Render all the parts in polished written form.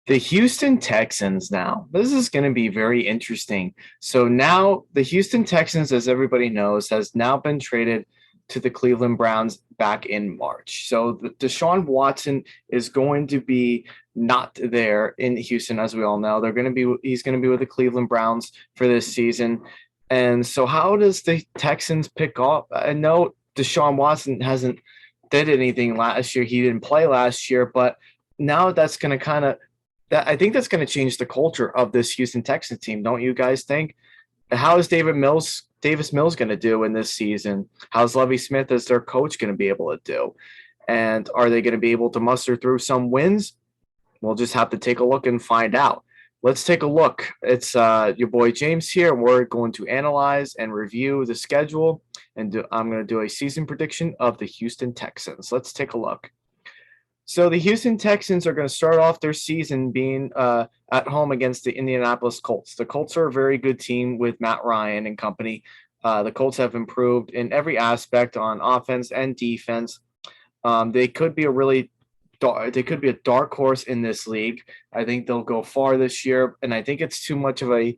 The Houston Texans now. This is going to be very interesting. So now the Houston Texans, as everybody knows, has now been traded to the Cleveland Browns back in March. So Deshaun Watson is going to be not there in Houston, as we all know. He's going to be with the Cleveland Browns for this season. And so how does the Texans pick up? I know Deshaun Watson hasn't did anything last year. He didn't play last year, but now that's going to kind of that I think that's going to change the culture of this Houston Texans team. Don't you guys think? How is Davis Mills going to do in this season? How's Lovey Smith as their coach going to be able to do? And are they going to be able to muster through some wins? We'll just have to take a look and find out. Let's take a look. It's your boy James here. We're going to analyze and review the schedule, and I'm going to do a season prediction of the Houston Texans. Let's take a look. So the Houston Texans are going to start off their season being at home against the Indianapolis Colts. The Colts are a very good team with Matt Ryan and company. The Colts have improved in every aspect on offense and defense. They could be a dark horse in this league. I think they'll go far this year, and I think it's too much of a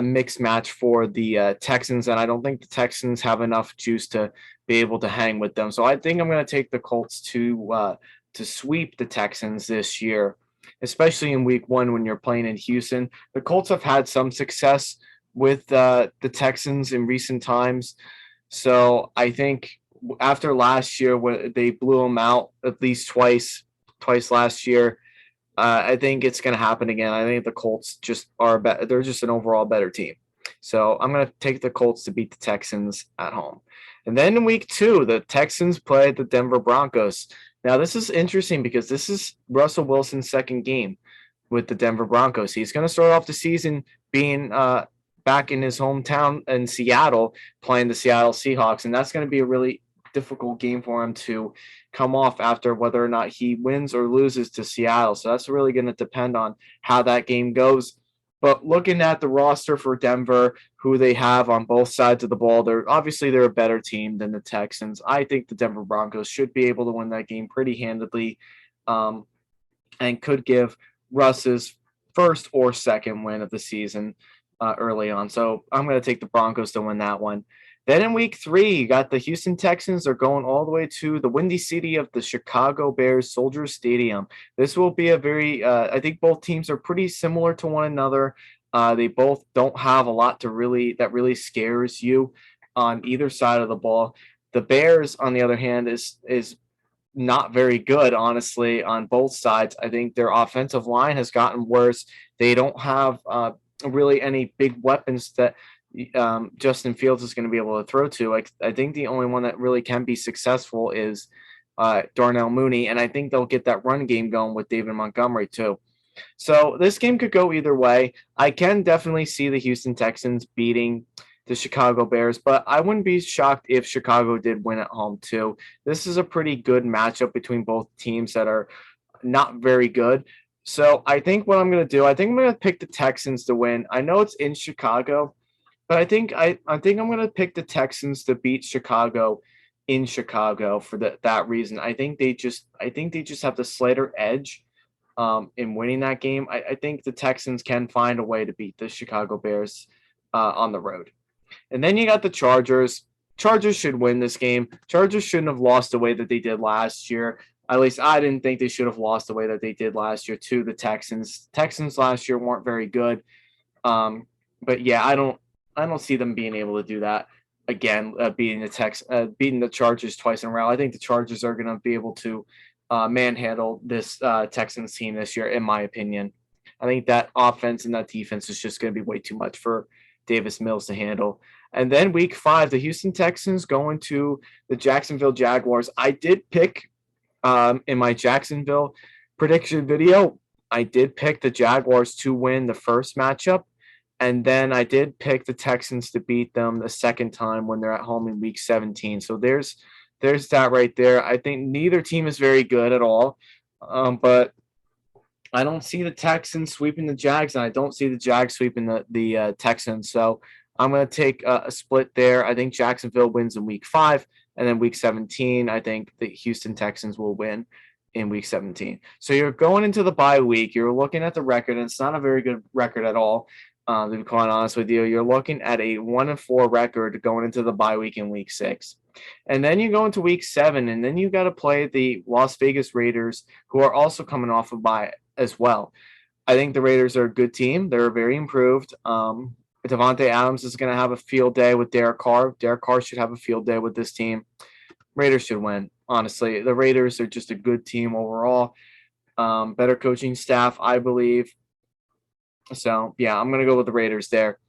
mixed match for the Texans, and I don't think the Texans have enough juice to be able to hang with them. So I think I'm going to take the Colts to sweep the Texans this year, especially in week one when you're playing in Houston. The Colts have had some success with the Texans in recent times. So I think after last year, when they blew them out at least twice last year, I think it's going to happen again. I think the Colts just are better. They're just an overall better team. So I'm going to take the Colts to beat the Texans at home. And then in week two, the Texans play the Denver Broncos. Now, this is interesting because this is Russell Wilson's second game with the Denver Broncos. He's going to start off the season being back in his hometown in Seattle, playing the Seattle Seahawks. And that's going to be a really difficult game for him to come off after whether or not he wins or loses to Seattle. So that's really going to depend on how that game goes. But looking at the roster for Denver, who they have on both sides of the ball, they're a better team than the Texans. I think the Denver Broncos should be able to win that game pretty handedly, and could give Russ's first or second win of the season early on. So I'm going to take the Broncos to win that one. Then in week three, you got the Houston Texans. They're going all the way to the windy city of the Chicago Bears, Soldier Stadium. This will be I think both teams are pretty similar to one another. They both don't have a lot that really scares you on either side of the ball. The Bears, on the other hand, is not very good, honestly, on both sides. I think their offensive line has gotten worse. They don't have really any big weapons that Justin Fields is going to be able to throw to. Like, I think the only one that really can be successful is Darnell Mooney, and I think they'll get that run game going with David Montgomery too. So this game could go either way. I can definitely see the Houston Texans beating the Chicago Bears, but I wouldn't be shocked if Chicago did win at home too. This is a pretty good matchup between both teams that are not very good. So I think what I'm going to do, I think I'm going to pick the Texans to win. I know it's in Chicago, but I think I'm going to pick the Texans to beat Chicago in Chicago for that reason. I think they just have the slighter edge in winning that game. I think the Texans can find a way to beat the Chicago Bears on the road. And then you got the Chargers. Chargers should win this game. Chargers shouldn't have lost the way that they did last year. At least I didn't think they should have lost the way that they did last year to the Texans. Texans last year weren't very good. But yeah, I don't see them being able to do that again, beating the Chargers twice in a row. I think the Chargers are going to be able to manhandle this Texans team this year, in my opinion. I think that offense and that defense is just going to be way too much for Davis Mills to handle. And then week five, the Houston Texans going to the Jacksonville Jaguars. I did pick in my Jacksonville prediction video, I did pick the Jaguars to win the first matchup. And then I did pick the Texans to beat them the second time when they're at home in week 17. So there's that right there. I think neither team is very good at all. But I don't see the Texans sweeping the Jags, and I don't see the Jags sweeping the Texans. So I'm going to take a split there. I think Jacksonville wins in week five, and then week 17, I think the Houston Texans will win. in week 17. So you're going into the bye week. You're looking at the record, and it's not a very good record at all. To be quite honest with you, you're looking at a 1-4 record going into the bye week in week 6. And then you go into week 7, and then you got to play the Las Vegas Raiders, who are also coming off a bye as well. I think the Raiders are a good team. They're very improved. Devontae Adams is going to have a field day with Derek Carr. Derek Carr should have a field day with this team. Raiders should win. Honestly, the Raiders are just a good team overall. Better coaching staff, I believe. So, yeah, I'm going to go with the Raiders there.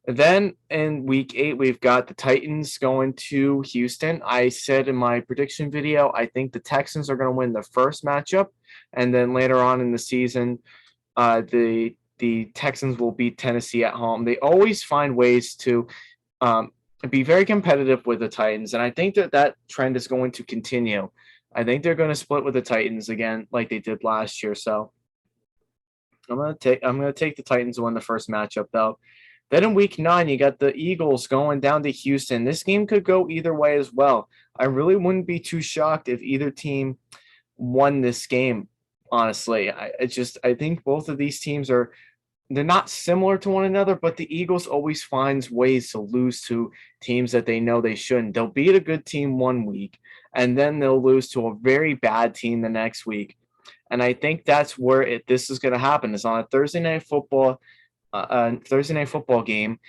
Then in week 8, we've got the Titans going to Houston. I said in my prediction video, I think the Texans are going to win the first matchup. And then later on in the season, the Texans will beat Tennessee at home. They always find ways to be very competitive with the Titans, and I think that trend is going to continue. I think they're going to split with the Titans again, like they did last year. So I'm gonna take the Titans to win the first matchup, though. Then in week 9, you got the Eagles going down to Houston. This game could go either way as well. I really wouldn't be too shocked if either team won this game. Honestly, I think both of these teams they're not similar to one another, but the Eagles always finds ways to lose to teams that they know they shouldn't. They'll beat a good team one week, and then they'll lose to a very bad team the next week. And I think that's where this is going to happen. It's on a Thursday night football game.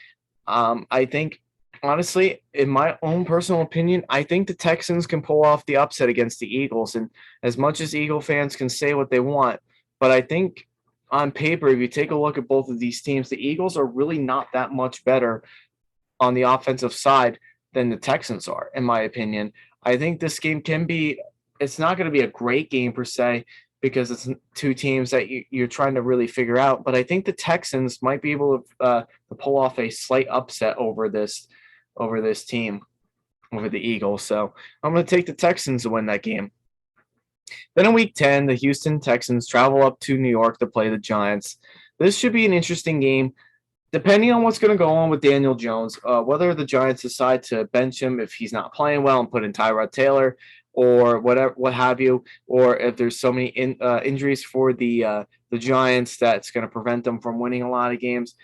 I think, honestly, in my own personal opinion, I think the Texans can pull off the upset against the Eagles. And as much as Eagle fans can say what they want, but I think on paper, if you take a look at both of these teams, the Eagles are really not that much better on the offensive side than the Texans are, in my opinion. I think this game it's not going to be a great game per se, because it's two teams that you're trying to really figure out. But I think the Texans might be able to pull off a slight upset over this team, over the Eagles. So I'm going to take the Texans to win that game. Then in week 10, the Houston Texans travel up to New York to play the Giants. This should be an interesting game, depending on what's going to go on with Daniel Jones, whether the Giants decide to bench him if he's not playing well and put in Tyrod Taylor or whatever, what have you, or if there's so many injuries for the Giants that's going to prevent them from winning a lot of games.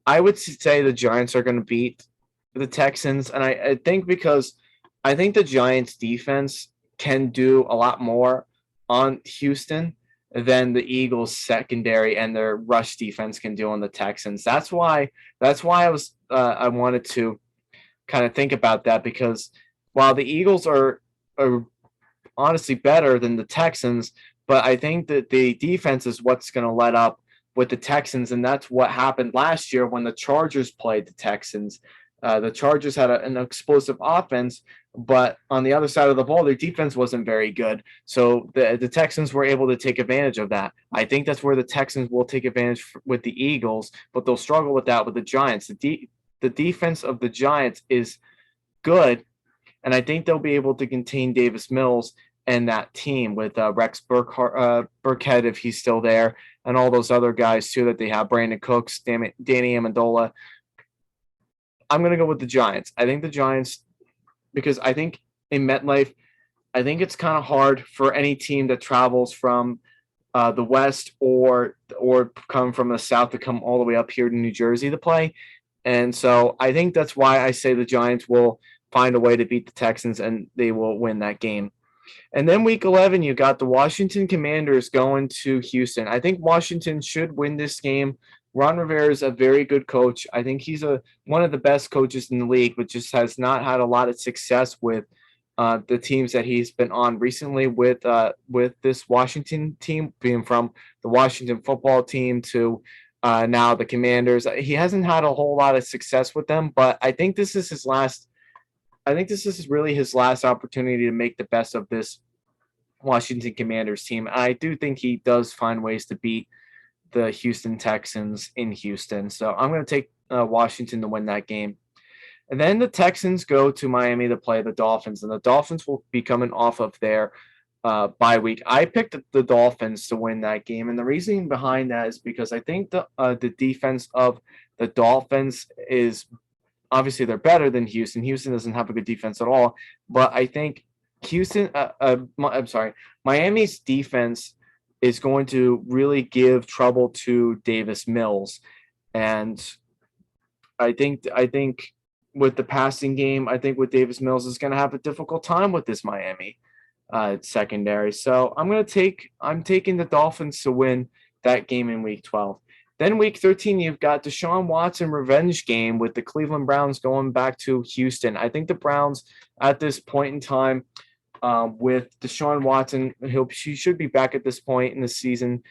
I would say the Giants are going to beat the Texans, and I think because I think the Giants defense can do a lot more on Houston than the Eagles secondary and their rush defense can do on the Texans. That's why I wanted to kind of think about that, because while the Eagles are honestly better than the Texans, but I think that the defense is what's going to let up with the Texans, and that's what happened last year when the Chargers played the Texans. The Chargers had an explosive offense, but on the other side of the ball, their defense wasn't very good. So the Texans were able to take advantage of that. I think that's where the Texans will take advantage with the Eagles, but they'll struggle with that with the Giants. The defense of the Giants is good, and I think they'll be able to contain Davis Mills and that team with Rex Burkhead, if he's still there, and all those other guys too that they have, Brandon Cooks, Danny Amendola. I'm going to go with the Giants. I think the Giants, because I think in MetLife, I think it's kind of hard for any team that travels from the West or come from the South to come all the way up here to New Jersey to play. And so I think that's why I say the Giants will find a way to beat the Texans and they will win that game. And then week 11, you got the Washington Commanders going to Houston. I think Washington should win this game. Ron Rivera is a very good coach. I think he's one of the best coaches in the league, but just has not had a lot of success with the teams that he's been on recently with this Washington team, being from the Washington football team to now the Commanders. He hasn't had a whole lot of success with them, but I think this is his last. I think this is really his last opportunity to make the best of this Washington Commanders team. I do think he does find ways to beat the Houston Texans in Houston. So I'm going to take Washington to win that game. And then the Texans go to Miami to play the Dolphins, and the Dolphins will be coming off of their bye week. I picked the Dolphins to win that game, and the reasoning behind that is because I think the defense of the Dolphins is obviously they're better than Houston. Houston doesn't have a good defense at all, but I think I'm sorry, Miami's defense is going to really give trouble to Davis Mills, and I think with the passing game, I think with Davis Mills is going to have a difficult time with this Miami secondary. So I'm taking the Dolphins to win that game in Week 12. Then Week 13, you've got Deshaun Watson revenge game with the Cleveland Browns going back to Houston. I think the Browns at this point in time, with Deshaun Watson, he should be back at this point in the season.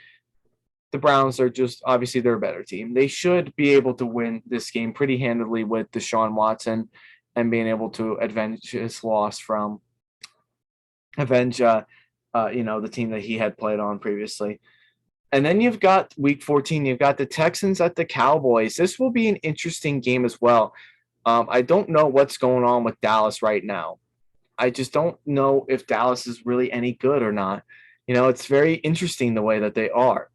The Browns are just obviously they're a better team. They should be able to win this game pretty handily with Deshaun Watson and being able to avenge his loss from avenge the team that he had played on previously. And then you've got week 14, you've got the Texans at the Cowboys. This will be an interesting game as well. I don't know what's going on with Dallas right now. I just don't know if Dallas is really any good or not. It's very interesting the way that they are.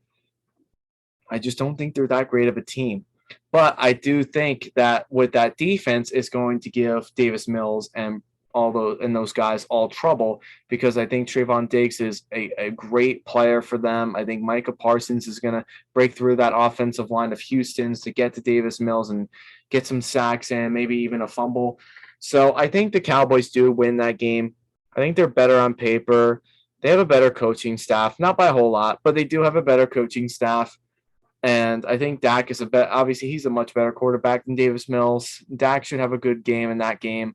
I just don't think they're that great of a team. But I do think that with that defense, it's going to give Davis Mills and those guys all trouble, because I think Trayvon Diggs is a great player for them. I think Micah Parsons is going to break through that offensive line of Houston's to get to Davis Mills and get some sacks and maybe even a fumble. So I think the Cowboys do win that game. I think they're better on paper. They have a better coaching staff, not by a whole lot, but they do have a better coaching staff. And I think Dak is obviously he's a much better quarterback than Davis Mills. Dak should have a good game in that game.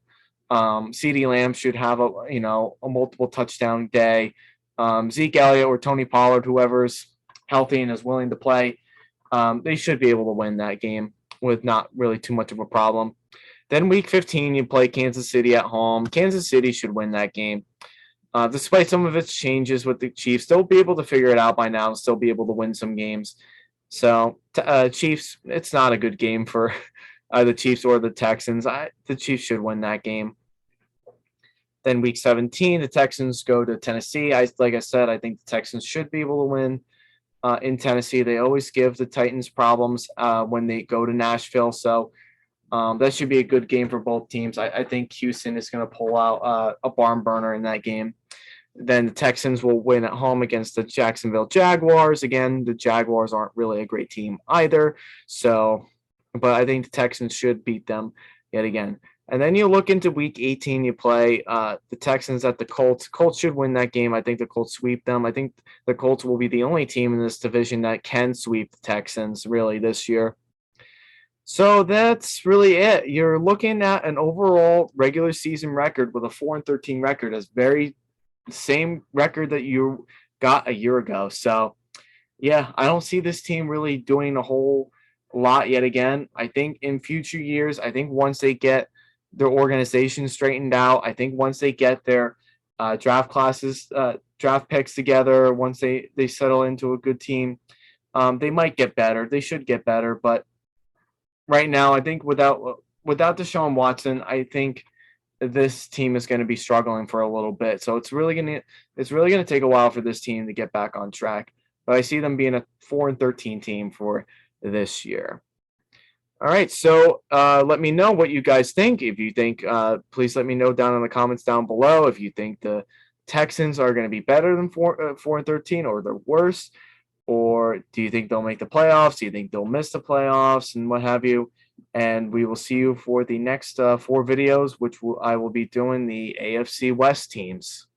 CeeDee Lamb should have a multiple touchdown day. Zeke Elliott or Tony Pollard, whoever's healthy and is willing to play, they should be able to win that game with not really too much of a problem. Then week 15, you play Kansas City at home. Kansas City should win that game. Despite some of its changes with the Chiefs, they'll be able to figure it out by now and still be able to win some games. So Chiefs, it's not a good game for the Chiefs or the Texans. The Chiefs should win that game. Then week 17, the Texans go to Tennessee. Like I said, I think the Texans should be able to win in Tennessee. They always give the Titans problems when they go to Nashville. So that should be a good game for both teams. I think Houston is going to pull out a barn burner in that game. Then the Texans will win at home against the Jacksonville Jaguars. Again, the Jaguars aren't really a great team either. But I think the Texans should beat them yet again. And then you look into week 18, you play the Texans at the Colts. Colts should win that game. I think the Colts sweep them. I think the Colts will be the only team in this division that can sweep the Texans really this year. So that's really it. You're looking at an overall regular season record with a 4-13 record as very same record that you got a year ago. So, yeah, I don't see this team really doing a whole lot yet again. I think in future years, I think once they get their organization straightened out, I think once they get their draft picks together, once they settle into a good team, they might get better. They should get better. But right now, I think without Deshaun Watson, I think this team is going to be struggling for a little bit. So it's really going to take a while for this team to get back on track. But I see them being a 4-13 team for this year. All right, so let me know what you guys think. If you think, please let me know down in the comments down below if you think the Texans are going to be better than 4-13 or they're worse, or do you think they'll make the playoffs? Do you think they'll miss the playoffs and what have you? And we will see you for the next 4 videos, which I will be doing the AFC West teams.